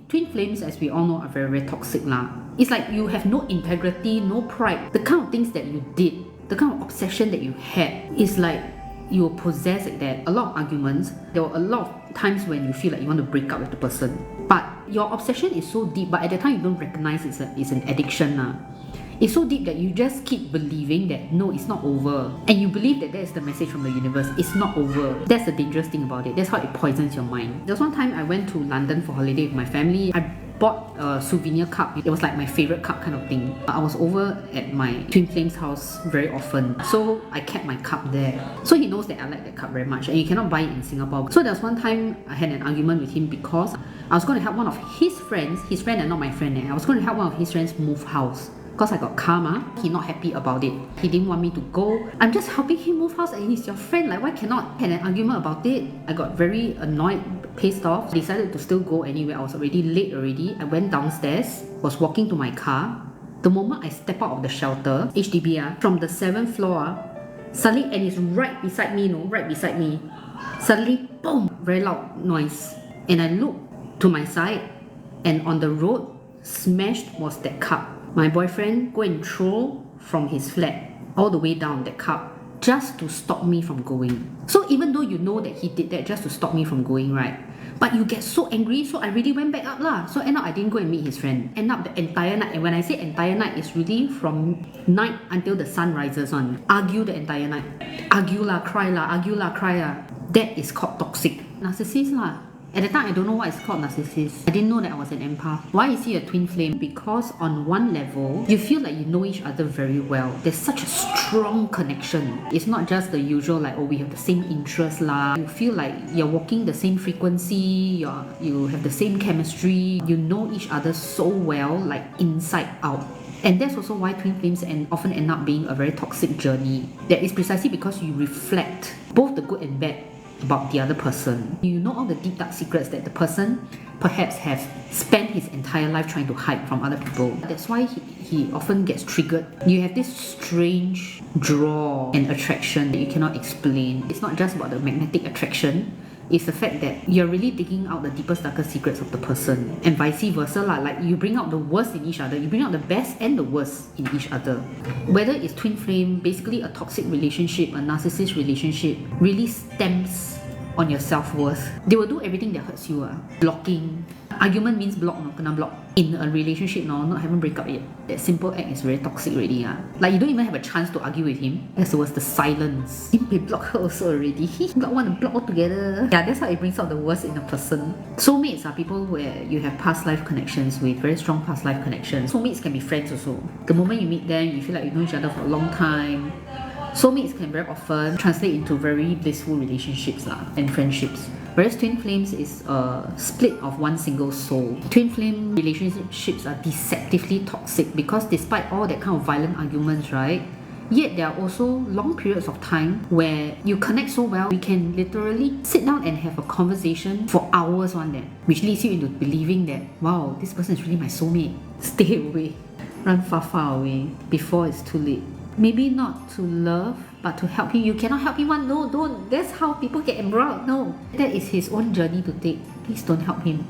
twin flames, as we all know, are very, very toxic lah. It's like you have no integrity, no pride. The kind of things that you did, the kind of obsession that you had, is like you were possessed like that. A lot of arguments. There were a lot of times when you feel like you want to break up with the person. But your obsession is so deep, but at the time you don't recognize it's an addiction lah. It's so deep that you just keep believing that no, it's not over. And you believe that is the message from the universe. It's not over. That's the dangerous thing about it. That's how it poisons your mind. There was one time I went to London for holiday with my family. I bought a souvenir cup. It was like my favorite cup kind of thing. I was over at my twin flame's house very often, so I kept my cup there. So he knows that I like that cup very much, and you cannot buy it in Singapore. So there was one time I had an argument with him because I was going to help one of his friends, his friend and not my friend, I was going to help one of his friends move house. Because I got karma, he not happy about it. He didn't want me to go. I'm just helping him move house and he's your friend. Like, why cannot? Had an argument about it. I got very annoyed, pissed off. Decided to still go anyway. I was already late already. I went downstairs, was walking to my car. The moment I step out of the shelter, HDB, from the 7th floor, suddenly, and it's right beside me, right beside me. Suddenly, boom, very loud noise. And I look to my side, and on the road, smashed was that cup. My boyfriend go and throw from his flat all the way down that cup just to stop me from going. So even though you know that he did that just to stop me from going, right? But you get so angry, so I really went back up lah. So end up I didn't go and meet his friend. End up the entire night, and when I say entire night, it's really from night until the sun rises on. Argue the entire night. Argue lah, cry lah, argue lah, cry lah. That is called toxic. Narcissist lah. At the time, I don't know what it's called narcissist. I didn't know that I was an empath. Why is he a twin flame? Because on one level, you feel like you know each other very well. There's such a strong connection. It's not just the usual like, oh, we have the same interests lah. You feel like you're walking the same frequency, you have the same chemistry. You know each other so well, like inside out. And that's also why twin flames often end up being a very toxic journey. That is precisely because you reflect both the good and bad about the other person. You know all the deep dark secrets that the person perhaps has spent his entire life trying to hide from other people. That's why he often gets triggered. You have this strange draw and attraction that you cannot explain. It's not just about the magnetic attraction. It's the fact that you're really digging out the deepest, darkest secrets of the person, and vice versa lah. Like you bring out the worst in each other, you bring out the best and the worst in each other. Whether it's twin flame, basically a toxic relationship, a narcissist relationship, really stems on your self-worth. They will do everything that hurts you. Blocking. Argument means block, no, kena block. In a relationship, no, not having break up yet. That simple act is very toxic already. Like you don't even have a chance to argue with him. That's the worst, the silence. He may block her also already. He block one and block all together. Yeah, that's how it brings out the worst in a person. Soulmates are people where you have past life connections with very strong past life connections. Soulmates can be friends also. The moment you meet them, you feel like you know each other for a long time. Soulmates can very often translate into very blissful relationships and friendships. Whereas twin flames is a split of one single soul. Twin flame relationships are deceptively toxic because despite all that kind of violent arguments, right? Yet there are also long periods of time where you connect so well, we can literally sit down and have a conversation for hours on that, which leads you into believing that, wow, this person is really my soulmate. Stay away. Run far, far away before it's too late. Maybe not to love, but to help him. You cannot help him one. No, don't. That's how people get embroiled. No. That is his own journey to take. Please don't help him.